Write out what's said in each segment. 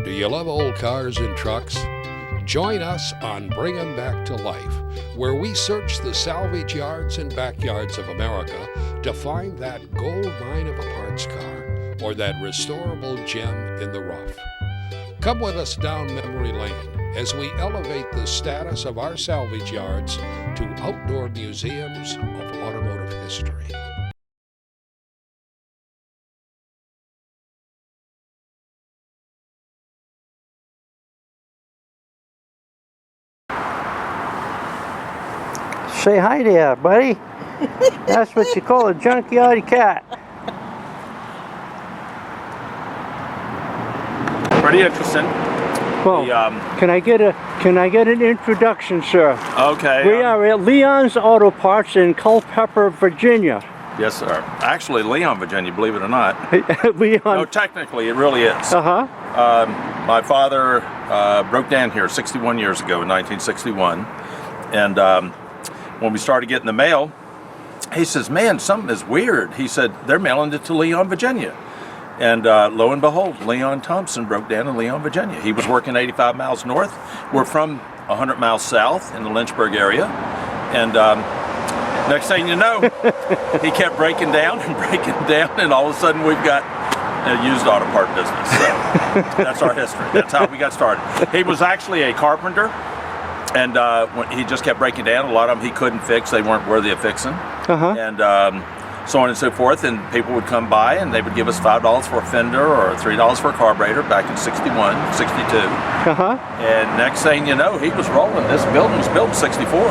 Do you love old cars and trucks? Join us on Bring 'em Back to Life, where we search the salvage yards and backyards of America to find that gold mine of a parts car or that restorable gem in the rough. Come with us down memory lane as we elevate the status of our salvage yards to outdoor museums of automotive history. Say hi there, buddy. That's what you call a junkyard cat. Pretty interesting. Well, can I get an introduction, sir? Okay. We are at Leon's Auto Parts in Culpeper, Virginia. Yes, sir. Actually, Leon, Virginia, believe it or not. Leon. No, technically, it really is. Uh-huh. My father broke down here 61 years ago in 1961. And when we started getting the mail, he says, man, something is weird. He said, they're mailing it to Leon, Virginia. And lo and behold, Leon Thompson broke down in Leon, Virginia. He was working 85 miles north. We're from 100 miles south in the Lynchburg area. And next thing you know, he kept breaking down, and all of a sudden we've got a used auto part business. So that's our history. That's how we got started. He was actually a carpenter, and when he just kept breaking down. A lot of them he couldn't fix. They weren't worthy of fixing. And so on and so forth, and people would come by and they would give us $5 for a fender or $3 for a carburetor back in 61, 62. And next thing you know, he was rolling. This building was built in 64.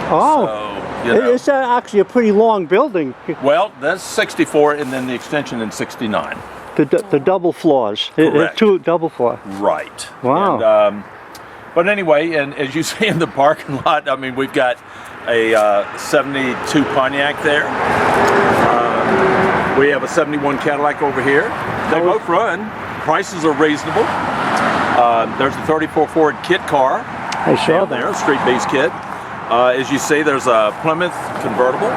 Oh, so, you know, it's actually a pretty long building. well, that's 64 and then the extension in 69. The double floors. Correct. Two double floors. Right. Wow. And, but anyway, and as you see in the parking lot, I mean, we've got a 72 Pontiac there. We have a 71 Cadillac over here. They both run. Prices are reasonable. There's a 34 Ford kit car. I saw that. There, Street Beast kit. As you see, there's a Plymouth convertible,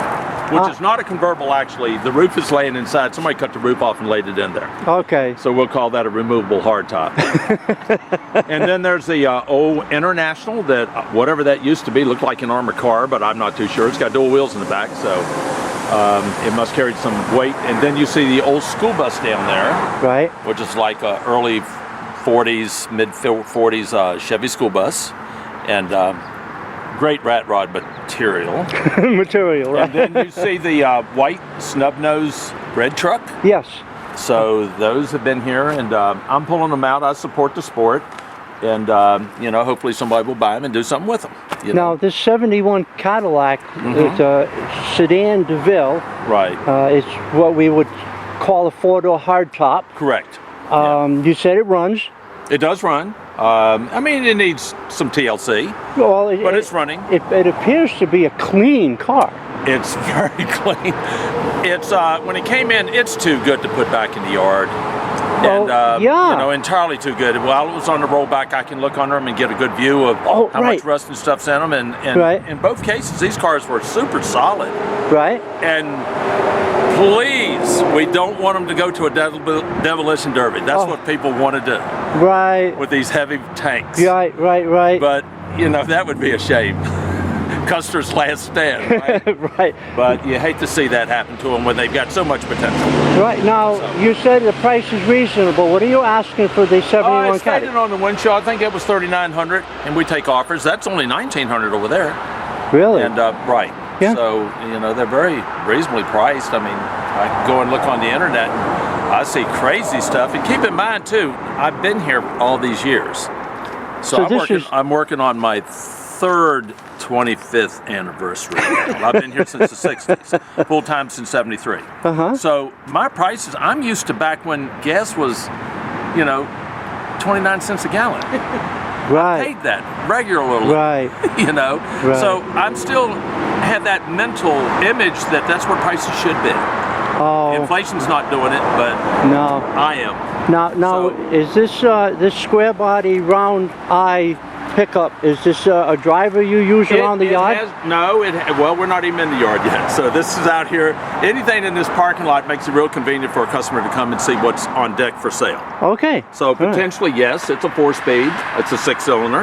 which is not a convertible actually. The roof is laying inside. Somebody cut the roof off and laid it in there. Okay. So we'll call that a removable hardtop. And then there's the old International that, whatever that used to be, looked like an armored car, but I'm not too sure. It's got dual wheels in the back, so it must carry some weight. And then you see the old school bus down there. Right. Which is like a early 40s, mid 40s Chevy school bus. And great rat rod material. Material, right. And then you see the white snub-nose red truck. Yes. So those have been here, and I'm pulling them out. I support the sport, and you know, hopefully somebody will buy them and do something with them. Now, this 71 Cadillac, it's a sedan DeVille. Right. It's what we would call a four-door hardtop. Correct. You said it runs. It does run. I mean, it needs some TLC, Well, but it's running. It appears to be a clean car. It's very clean. It's when it came in, it's too good to put back in the yard. Oh, And yeah. you know, entirely too good. While it was on the rollback, I can look under them and get a good view of how much rust and stuff's in them. And in both cases, these cars were super solid. Right. And please, we don't want them to go to a demolition derby. That's what people want to do. Right. With these heavy tanks. Right. But, you know, that would be a shame. Custer's last stand, right? Right. But you hate to see that happen to them when they've got so much potential. Right. Now, you said the price is reasonable. What are you asking for the 71 It's stated Cadillac? on the windshield. I think it was $3,900, and we take offers. That's only $1,900 over there. Really? And right. Yeah. So, you know, they're very reasonably priced. I mean, I can go and look on the internet. I see crazy stuff. And keep in mind, too, I've been here all these years. So I'm working on my third 25th anniversary. I've been here since the 60s, full time since 73. So my prices, I'm used to back when gas was, you know, 29 cents a gallon. Right. I paid that regularly. Right. You know, right. So I'm still have that mental image that that's where prices should be. Oh. Inflation's not doing it, but no, I am. Now, is this this square body, round eye pickup. Is this a driver you use around the yard? Well, we're not even in the yard yet. So this is out here. Anything in this parking lot makes it real convenient for a customer to come and see what's on deck for sale. Okay. So potentially, yes, it's a 4-speed. It's a 6-cylinder.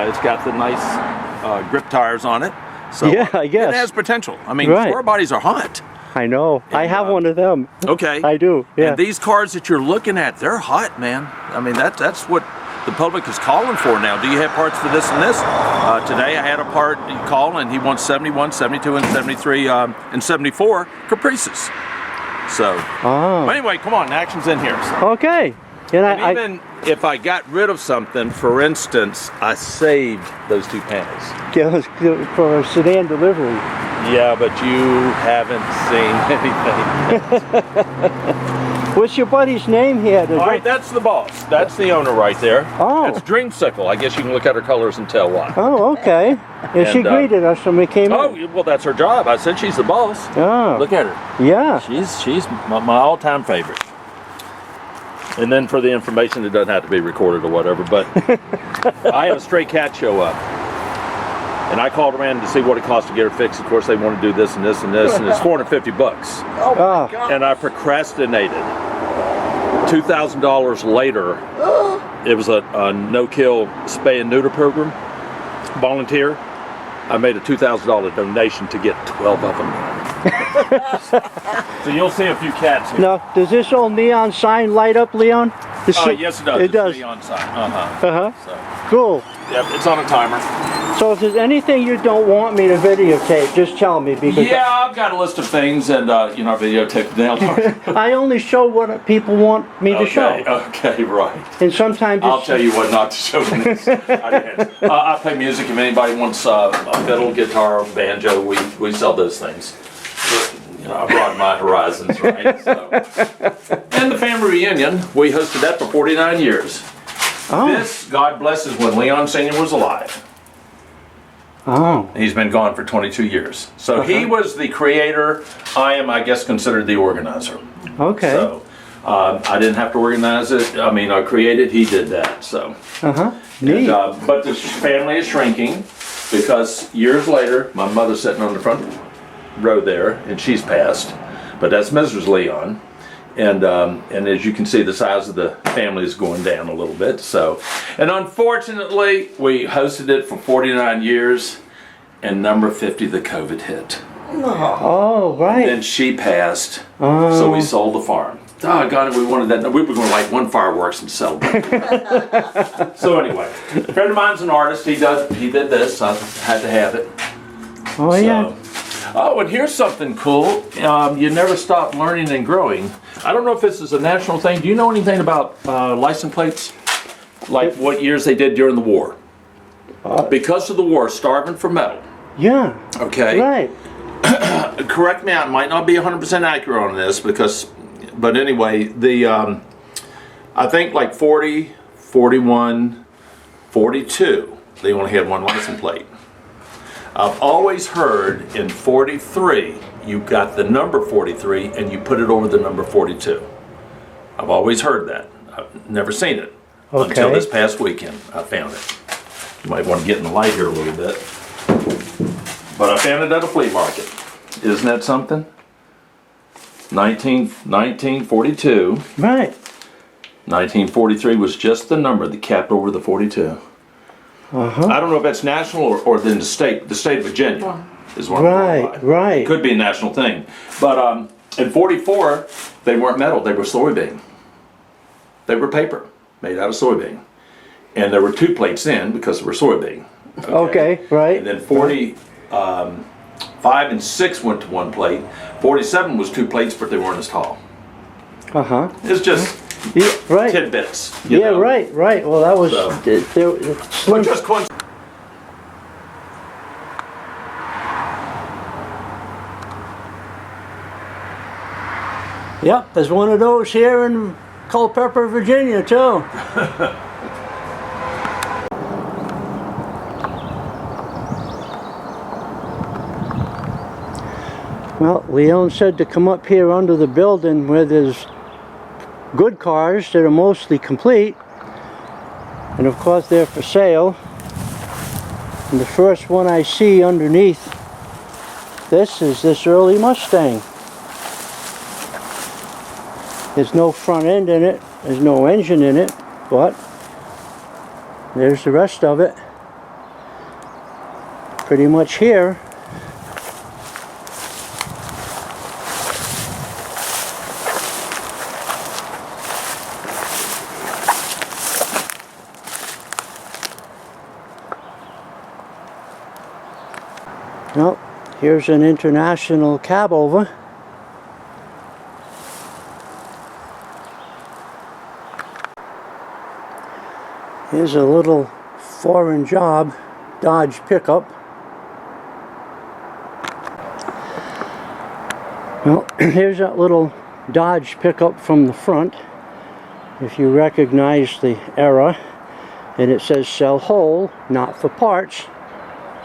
It's got the nice grip tires on it. So yeah, I guess. It has potential. I mean, Right. sport bodies are hot. I know. And, I have one of them. Okay. I do. Yeah. And these cars that you're looking at, they're hot, man. I mean, that's what the public is calling for now. Do you have parts for this and this? Today I had a part call and he wants 71, 72, and 73, and 74 Caprices. So, Oh. but anyway, come on, action's in here. So. Okay. And And even if I got rid of something, for instance, I saved those 2 panels. for a sedan delivery. Yeah, but you haven't seen anything. What's your buddy's name here? All right, that's the boss. That's the owner right there. Oh. That's Dreamsicle. I guess you can look at her colors and tell why. Oh, okay. Yeah, she And, greeted us when we came Oh, in. well, that's her job. I said she's the boss. Oh. Look at her. Yeah. She's my all-time favorite. And then for the information, it doesn't have to be recorded or whatever, but I had a stray cat show up. And I called around to see what it cost to get her fixed. Of course, they want to do this and this and this, and it's $450. Oh. And I procrastinated. $2,000 later, it was a no-kill spay and neuter program. Volunteer. I made a $2,000 donation to get 12 of them. So you'll see a few cats here. Now, does this old neon sign light up, Leon? Yes, it does. It does. It's neon sign. Uh-huh. So, Cool. yep, it's on a timer. So if there's anything you don't want me to videotape, just tell me because Yeah, I've got a list of things, and our videotape down. I only show what people want me to show. Okay, right. And sometimes I'll it's, tell you what not to show in this. I play music. If anybody wants a fiddle, guitar, banjo, we sell those things. I broaden my horizons, right? So. And the family reunion, we hosted that for 49 years. oh, This, God bless, is when Leon Sr. was alive. oh, He's been gone for 22 years. So he was the creator. I am, I guess, considered the organizer. okay. So I didn't have to organize it. I mean, I created, he did that. So. Neat. And, but the family is shrinking because years later, my mother's sitting on the front row there, and she's passed. But that's Mrs. Leon. And as you can see, the size of the family is going down a little bit. So, and unfortunately, we hosted it for 49 years, and number 50, the COVID hit. Oh, right. Then she passed, so we sold the farm. Oh, God, we wanted that. We were going to light one fireworks and celebrate. So anyway, a friend of mine's an artist. He did this. I had to have it. Oh, So- yeah. Oh, and here's something cool. You never stop learning and growing. I don't know if this is a national thing. Do you know anything about license plates? Like what years they did during the war? Because of the war, starving for metal. Yeah. Okay. Right. Correct me, I might not be 100% accurate on this but anyway, I think like 40, 41, 42, they only had one license plate. I've always heard in 43, you got the number 43 and you put it over the number 42. I've always heard that. I've never seen it until Okay. this past weekend. I found it. You might want to get in the light here a little bit. But I found it at a flea market. Isn't that something? 1942. Right. 1943 was just the number that capped over the 42. I don't know if that's national or then the state of Virginia is what I'm going by. Right. It could be a national thing. But in 44, they weren't metal, they were soybean. They were paper, made out of soybean. And there were 2 plates in because they were soybean. Okay, right. And then 45 and 6 went to 1 plate. 47 was 2 plates, but they weren't as tall. Uh-huh. It's just Yeah, right. tidbits. Yeah, right. Well, that was So- slim. But just coincidence. Yep, there's one of those here in Culpeper, Virginia, too. Well, Leon said to come up here under the building where there's good cars that are mostly complete. And of course they're for sale. And the first one I see underneath this is this early Mustang. There's no front end in it, there's no engine in it, but there's the rest of it. Pretty much here. Well, here's an international cab over. Here's a little foreign job Dodge pickup. Well, here's that little Dodge pickup from the front. If you recognize the era, and it says sell whole, not for parts.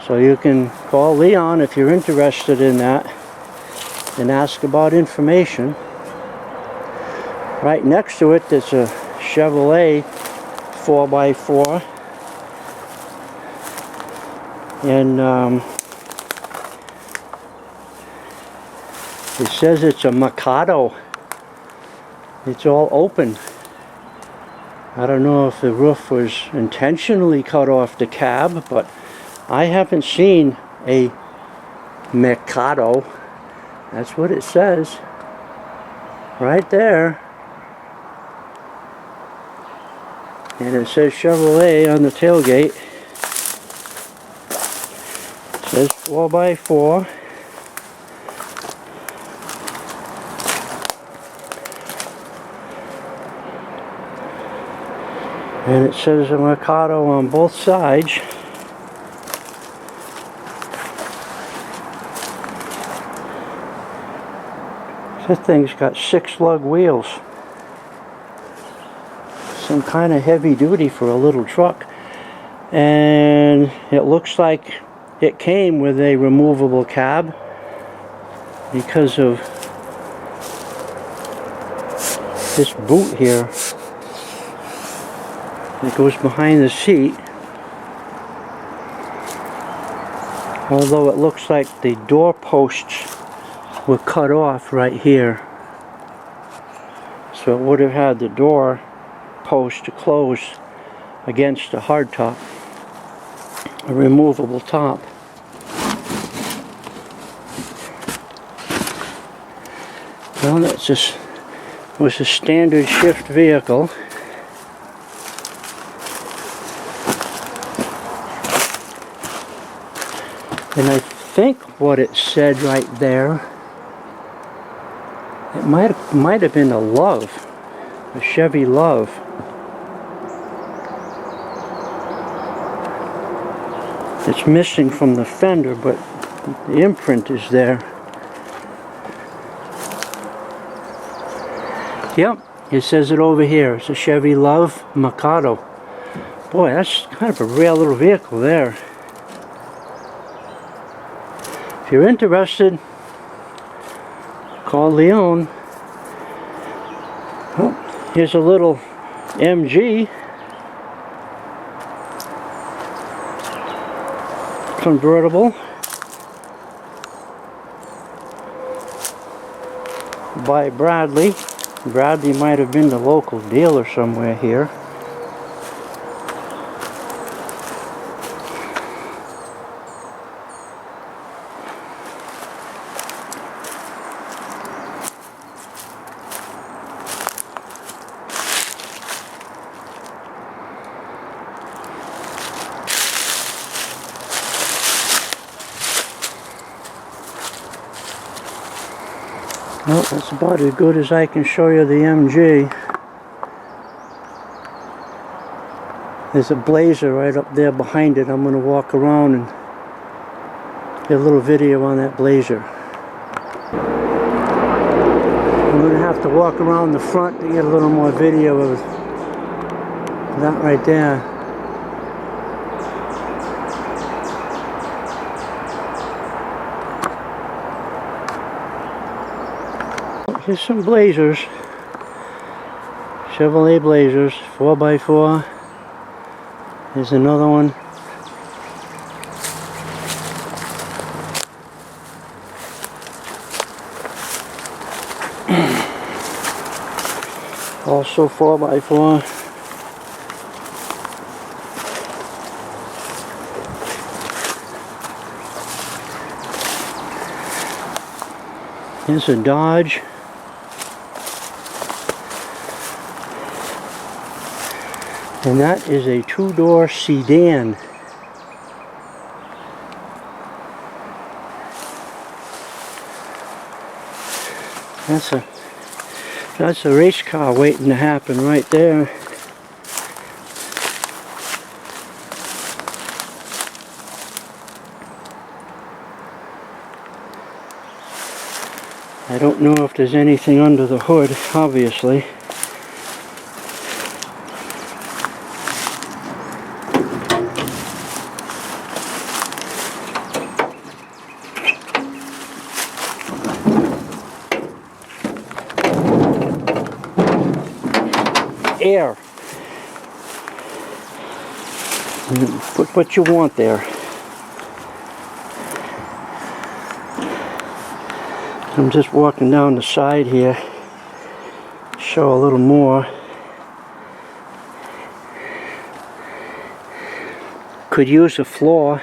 So you can call Leon if you're interested in that and ask about information. Right next to it there's a Chevrolet 4x4, and it says it's a Mikado. It's all open. I don't know if the roof was intentionally cut off the cab, but I haven't seen a Mikado. That's what it says right there. And it says Chevrolet on the tailgate. It says 4x4. And it says a Mikado on both sides. This thing's got 6 lug wheels. Some kind of heavy duty for a little truck. And it looks like it came with a removable cab because of this boot here. It goes behind the seat. Although it looks like the door posts were cut off right here. So it would have had the door post to close against the hardtop. A removable top. Well, that just was a standard shift vehicle. And I think what it said right there, it might have been a Love, a Chevy Love. It's missing from the fender, but the imprint is there. Yep, it says it over here. It's a Chevy Love Mikado. Boy, that's kind of a rare little vehicle there. If you're interested, call Leon. Oh, here's a little MG convertible by Bradley. Bradley might have been the local dealer somewhere here. Well, that's about as good as I can show you the MG. There's a Blazer right up there behind it. I'm going to walk around and get a little video on that Blazer. I'm going to have to walk around the front to get a little more video of that right there. Here's some Blazers, Chevrolet Blazers, 4x4. Here's another one. Also 4x4. Here's a Dodge. And that is a two-door sedan. That's a race car waiting to happen right there. I don't know if there's anything under the hood, obviously. Air. Put what you want there. I'm just walking down the side here. Show a little more. Could use a floor.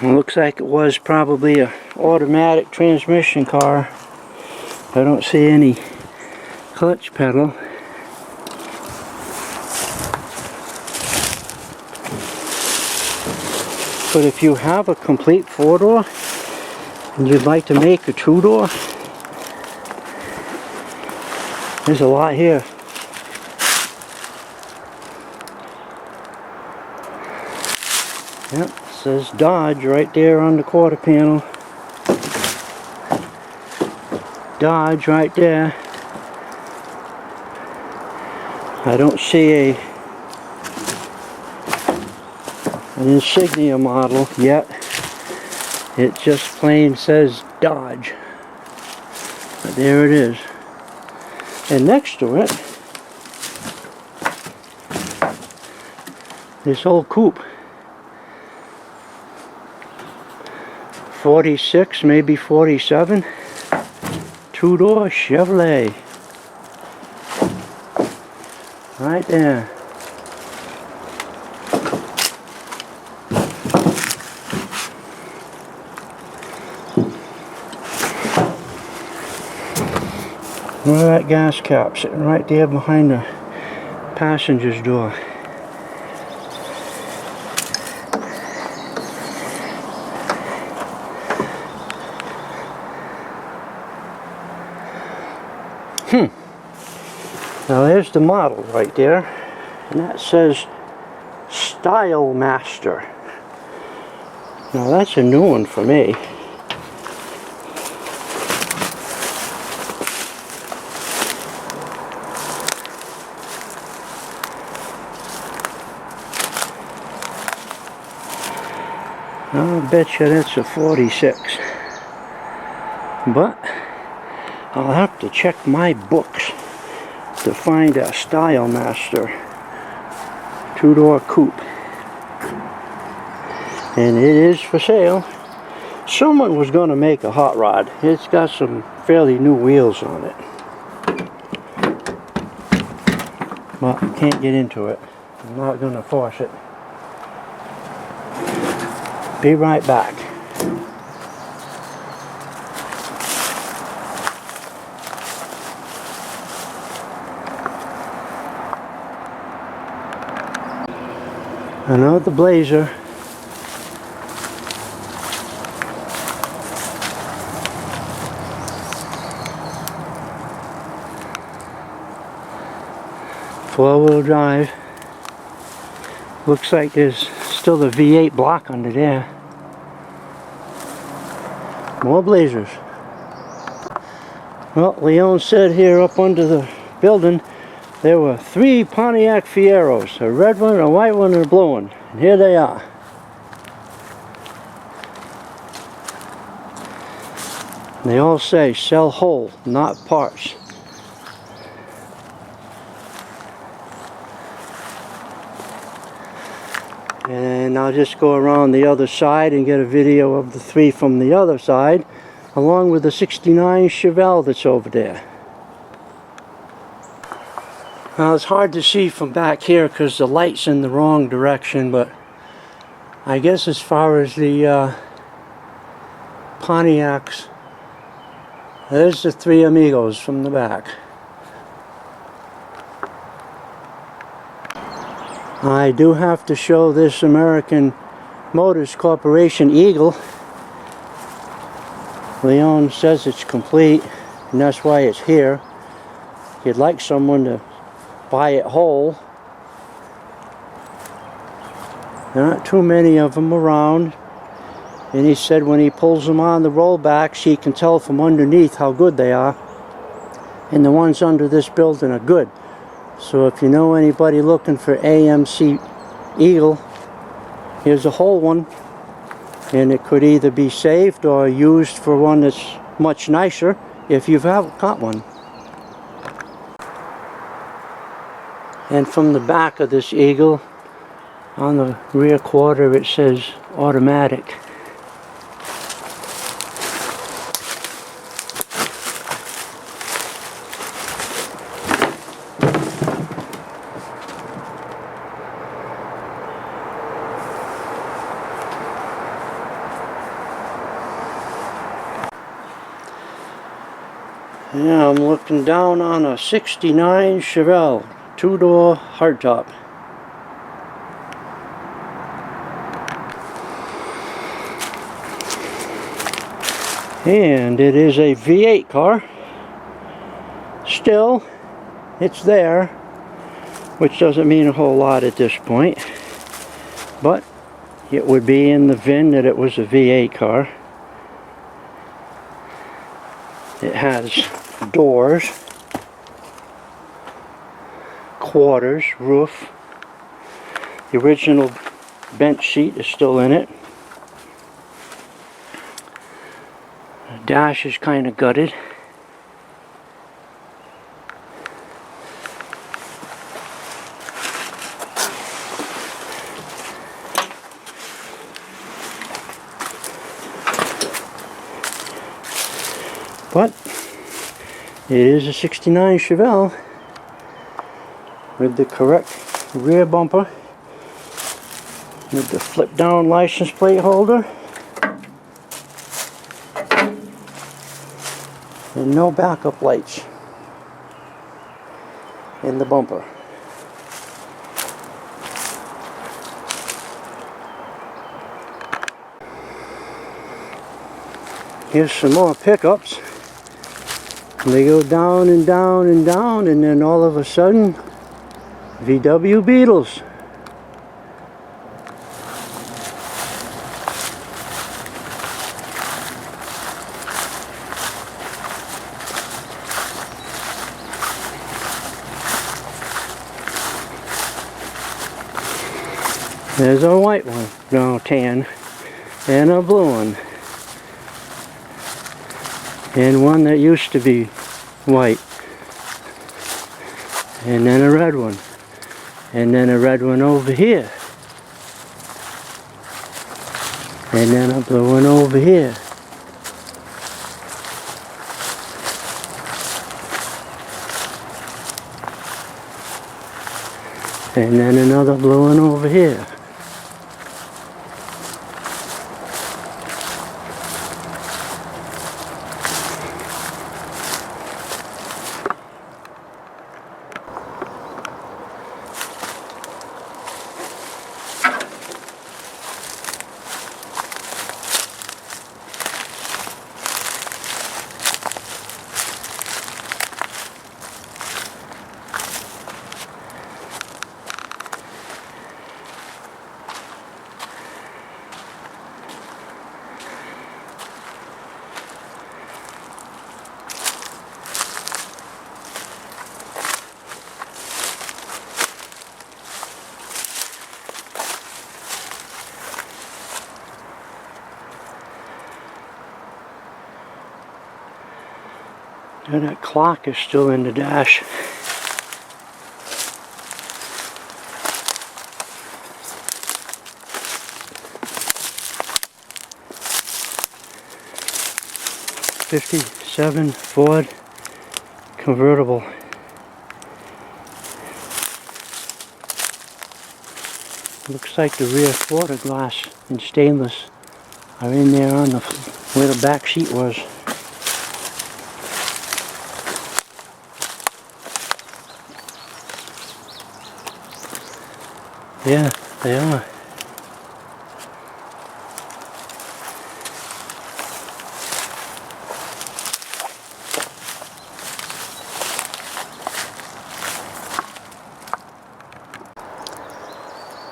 It looks like it was probably a automatic transmission car. I don't see any clutch pedal. But if you have a complete four-door and you'd like to make a two-door, there's a lot here. Yep, it says Dodge right there on the quarter panel. Dodge right there. I don't see an insignia model yet. It just plain says Dodge. But there it is. And next to it, this old coupe. 46, maybe 47. Two-door Chevrolet. Right there. Look at that gas cap sitting right there behind the passenger's door. Now there's the model right there, and that says Style Master. Now that's a new one for me. I'll bet you that's a 46. But I'll have to check my books to find a Style Master two-door coupe. And it is for sale. Someone was going to make a hot rod. It's got some fairly new wheels on it. But I can't get into it. I'm not going to force it. Be right back. Another Blazer. Four-wheel drive. Looks like there's still the V8 block under there. More Blazers. Well, Leon said here up under the building there were 3 Pontiac Fieros, a red one, a white one, and a blue one. And here they are. And they all say sell whole, not parts. And I'll just go around the other side and get a video of the three from the other side, along with the 69 Chevelle that's over there. Now it's hard to see from back here because the light's in the wrong direction, but I guess as far as the Pontiacs, there's the three amigos from the back. I do have to show this American Motors Corporation Eagle. Leon says it's complete, and that's why it's here. He'd like someone to buy it whole. There aren't too many of them around, and he said when he pulls them on the rollbacks, he can tell from underneath how good they are, and the ones under this building are good. So if you know anybody looking for AMC Eagle, here's a whole one, and it could either be saved or used for one that's much nicer if you've got one. And from the back of this Eagle, on the rear quarter, it says automatic. Yeah, I'm looking down on a 69 Chevelle, two-door hardtop. And it is a V8 car. Still, it's there, which doesn't mean a whole lot at this point. But it would be in the VIN that it was a V8 car. It has doors, quarters, roof. The original bench seat is still in it. The dash is kind of gutted. But it is a 69 Chevelle with the correct rear bumper, with the flip down license plate holder, and no backup lights in the bumper. Here's some more pickups. They go down and down and down, and then all of a sudden, VW Beetles. There's a white one, no, tan, and a blue one. And one that used to be white, and then a red one, and then a red one over here, and then a blue one over here. And then another blue one over here. And that clock is still in the dash. 57 Ford convertible. Looks like the rear quarter glass and stainless are in there on the where the back seat was. Yeah, they are.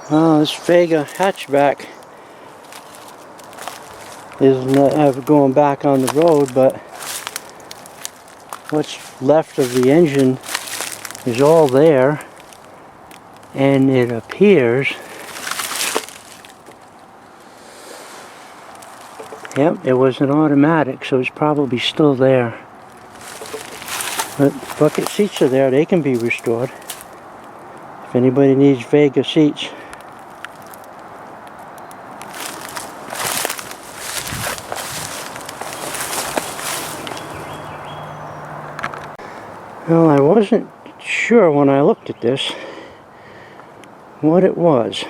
Well, this Vega hatchback isn't ever going back on the road, but what's left of the engine is all there, and it appears, yep, it was an automatic, so it's probably still there. But bucket seats are there, they can be restored if anybody needs Vega seats. Well, I wasn't sure when I looked at this what it was,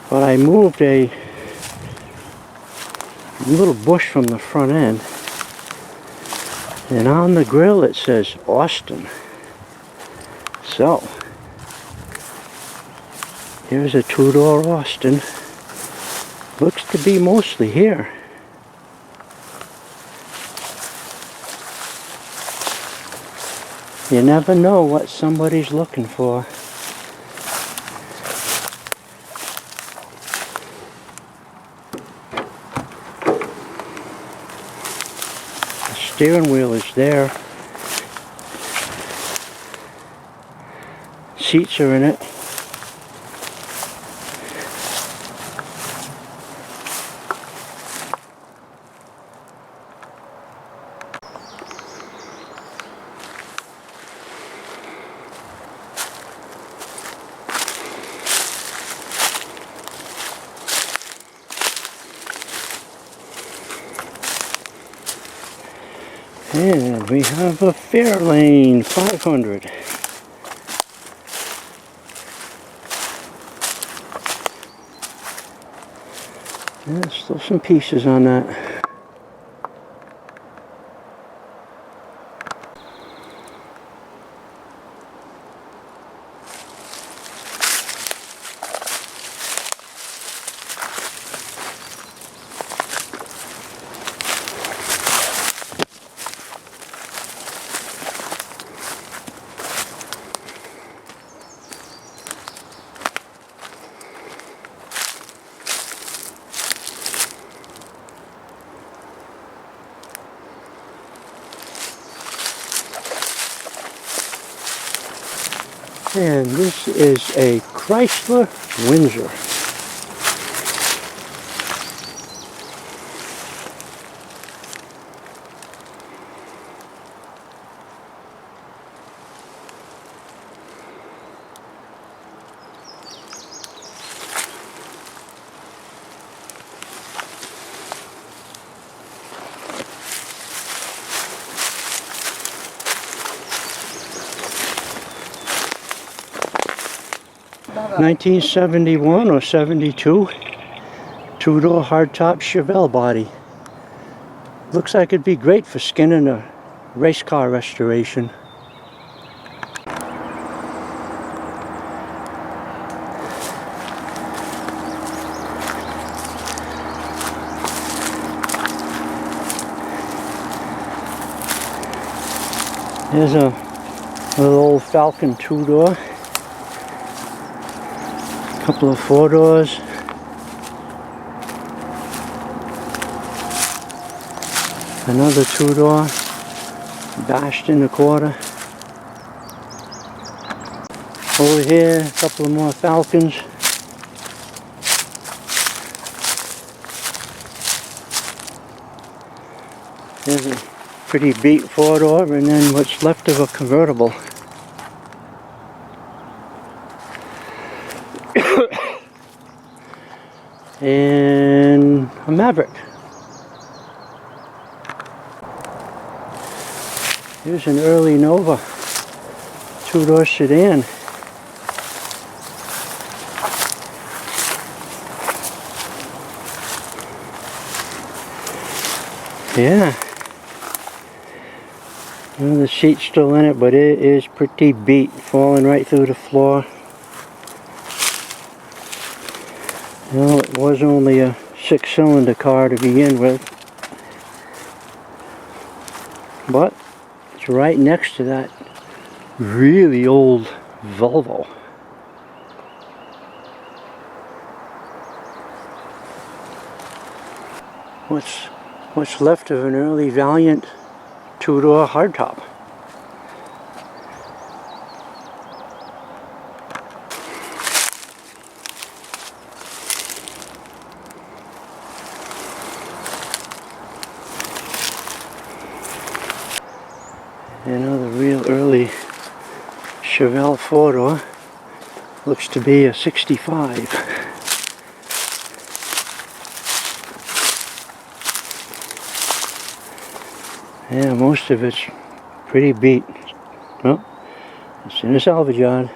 but I moved a little bush from the front end, and on the grill it says Austin. So, here's a two-door Austin. Looks to be mostly here. You never know what somebody's looking for. The steering wheel is there. Seats are in it. And we have a Fairlane 500. There's still some pieces on that. And this is a Chrysler Windsor. (1971 or 72) two-door hardtop Chevelle body. Looks like it'd be great for skinning a race car restoration. There's a little old Falcon two-door. Couple of four doors. Another two-door, bashed in the quarter. Over here, a couple of more Falcons. There's a pretty beat four-door, and then what's left of a convertible. And a Maverick. Here's an early Nova 2-door sedan. Yeah. Well, the seat's still in it, but it is pretty beat, falling right through the floor. You know, it was only a 6-cylinder car to begin with, but it's right next to that really old Volvo. What's left of an early Valiant 2-door hardtop. Another real early Chevelle 4-door. Looks to be a 65. Yeah, most of it's pretty beat. Well, it's in a salvage yard.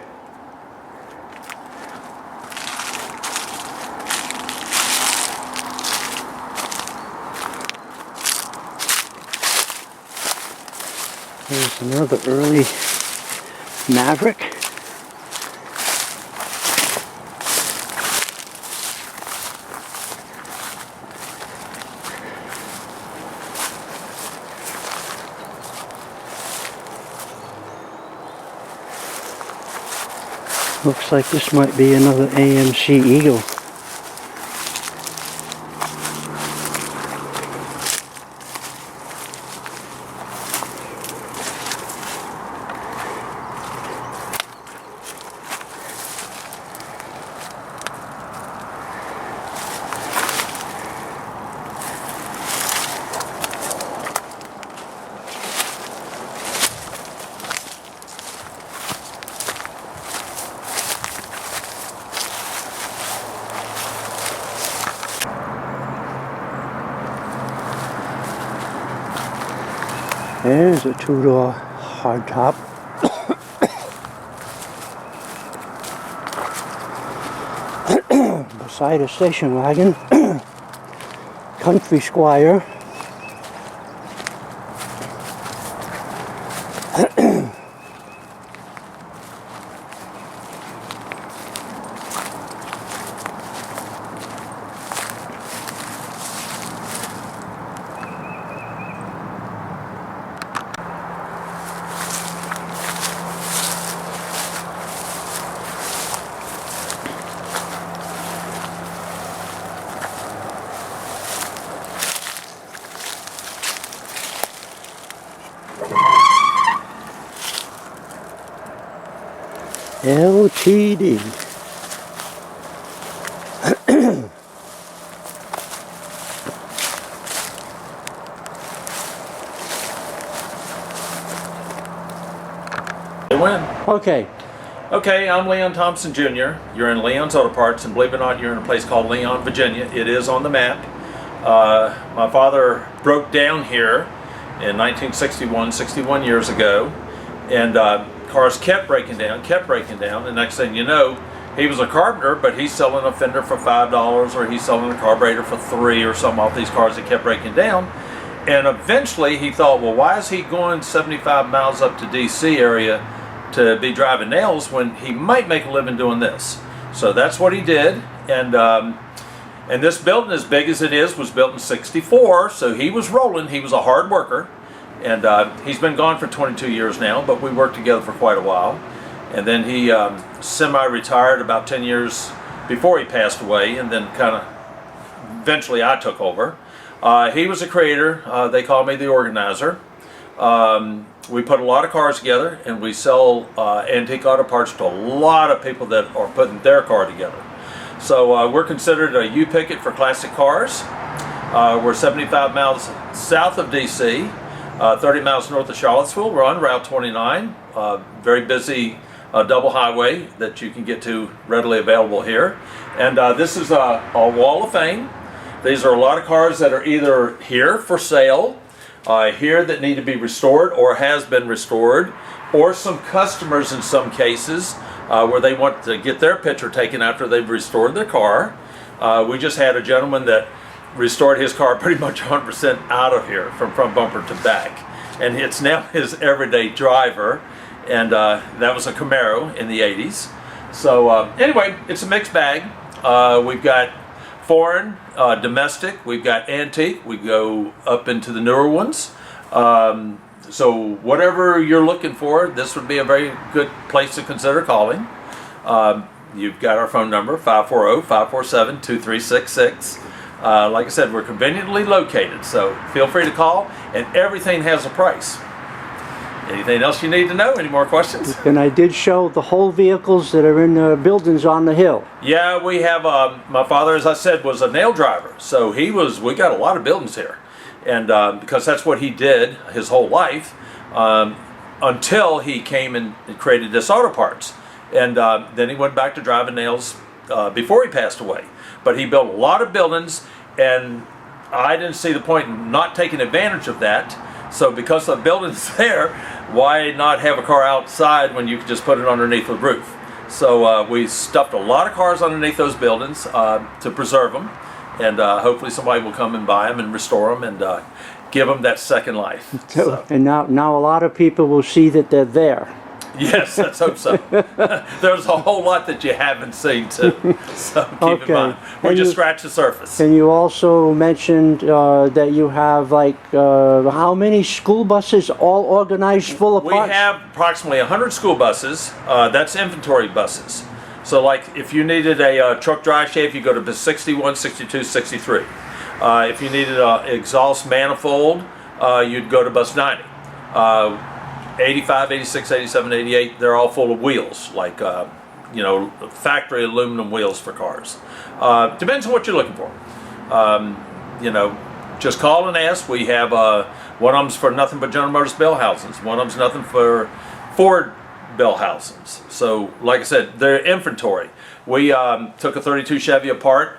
There's another early Maverick. Looks like this might be another AMC Eagle. There's a 2-door hardtop. Beside a station wagon. Country Squire. LTD. They win. Okay. Okay, I'm Leon Thompson Jr. You're in Leon's Auto Parts, and believe it or not, you're in a place called Leon, Virginia. It is on the map. My father broke down here in 1961, 61 years ago, and cars kept breaking down, and next thing you know, he was a carpenter, but he's selling a fender for $5, or he's selling a carburetor for $3 or something off these cars that kept breaking down. And eventually he thought, well, why is he going 75 miles up to DC area to be driving nails when he might make a living doing this? So that's what he did. And this building, as big as it is, was built in '64, so he was rolling. He was a hard worker, and he's been gone for 22 years now, but we worked together for quite a while. And then he semi-retired about 10 years before he passed away, and then kind of eventually I took over. He was a creator. They call me the organizer. We put a lot of cars together, and we sell antique auto parts to a lot of people that are putting their car together. So we're considered a U-Picket for classic cars. We're 75 miles south of DC, 30 miles north of Charlottesville. We're on Route 29, very busy double highway that you can get to readily available here. And this is a wall of fame. These are a lot of cars that are either here for sale, here that need to be restored or has been restored, or some customers in some cases where they want to get their picture taken after they've restored their car. We just had a gentleman that restored his car pretty much 100% out of here from front bumper to back, and it's now his everyday driver, and that was a Camaro in the 80s. So anyway, it's a mixed bag. We've got foreign, domestic, we've got antique, we go up into the newer ones. So whatever you're looking for, this would be a very good place to consider calling. You've got our phone number, 540-547-2366. Like I said, we're conveniently located, so feel free to call, and everything has a price. Anything else you need to know? Any more questions? And I did show the whole vehicles that are in the buildings on the hill. Yeah, we have, my father, as I said, was a nail driver, so we got a lot of buildings here. And because that's what he did his whole life, until he came and created this auto parts. And then he went back to driving nails before he passed away. But he built a lot of buildings, and I didn't see the point in not taking advantage of that. So because the building's there, why not have a car outside when you could just put it underneath the roof? So we stuffed a lot of cars underneath those buildings to preserve them, and hopefully somebody will come and buy them and restore them and give them that second life. So. And now a lot of people will see that they're there. Yes, let's hope so. There's a whole lot that you haven't seen too, so keep in mind. We just scratched the surface. And you also mentioned that you have like how many school buses all organized full of parts? We have approximately 100 school buses. That's inventory buses. So like if you needed a truck dry shape, you go to bus 61, 62, 63. If you needed an exhaust manifold, you'd go to bus 90. 85, 86, 87, 88, they're all full of wheels, like, factory aluminum wheels for cars. Depends on what you're looking for. Just call and ask. We have, one of them's for nothing but General Motors bell housings. One of them's nothing for Ford bell housings. So, like I said, they're inventory. We took a 32 Chevy apart.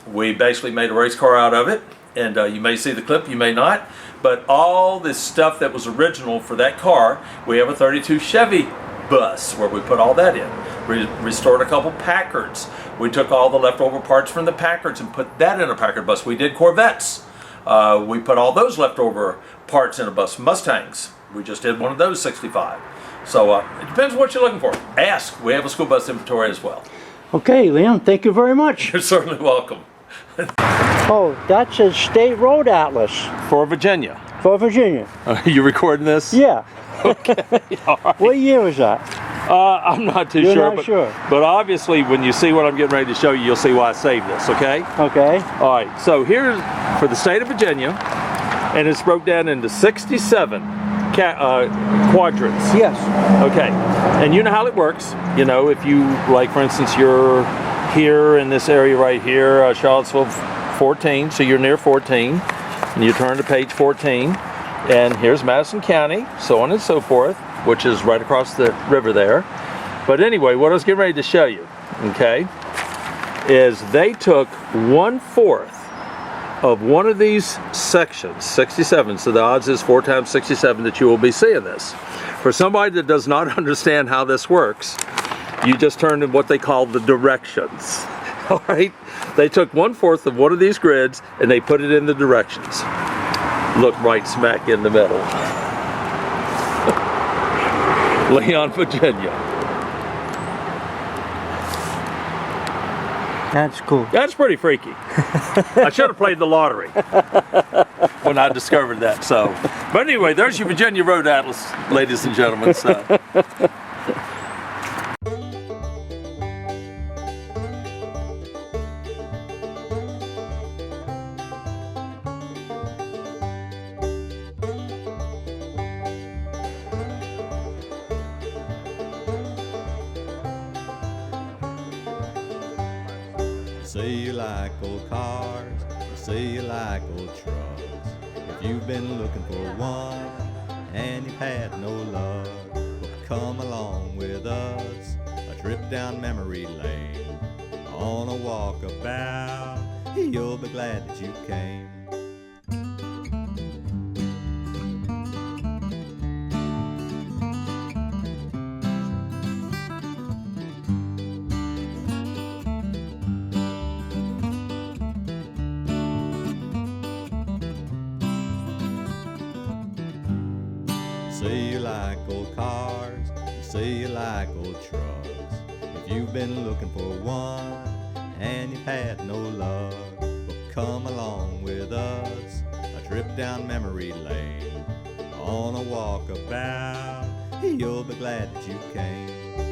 We basically made a race car out of it. And you may see the clip, you may not. But all this stuff that was original for that car, we have a 32 Chevy bus where we put all that in. We restored a couple Packards. We took all the leftover parts from the Packards and put that in a Packard bus. We did Corvettes. We put all those leftover parts in a bus. Mustangs. We just did one of those 65. So it depends on what you're looking for. Ask. We have a school bus inventory as well. Okay, Leon, thank you very much. You're certainly welcome. Oh, that's a state road atlas. For Virginia. For Virginia. You recording this? Yeah. Okay. All right. What year was that? I'm not too You're sure. not sure. But obviously, when you see what I'm getting ready to show you, you'll see why I saved this, okay? Okay. All right. So here's for the state of Virginia, and it's broke down into 67 quadrants. Yes. Okay. And you know how it works. You know, if you, like, for instance, you're here in this area right here, Charlottesville 14, so you're near 14, and you turn to page 14, and here's Madison County, so on and so forth, which is right across the river there. But anyway, what I was getting ready to show you, okay, is they took 1/4 of one of these sections, 67, so the odds is 4 times 67 that you will be seeing this. For somebody that does not understand how this works, you just turn to what they call the directions. All right? They took 1/4 of one of these grids and they put it in the directions. Look right smack in the middle. Leon, Virginia. That's cool. That's pretty freaky. I should have played the lottery when I discovered that. So, but anyway, there's your Virginia Road Atlas, ladies and gentlemen. So. Say you like old cars, or say you like old trucks. If you've been looking for one and you've had no luck, well, come along with us, a trip down memory lane, on a walkabout. You'll be glad that you came. say you like old cars, you say you like old trucks. If you've been looking for one and you've had no luck, well, come along with us, a trip down memory lane, on a walkabout. You'll be glad that you came.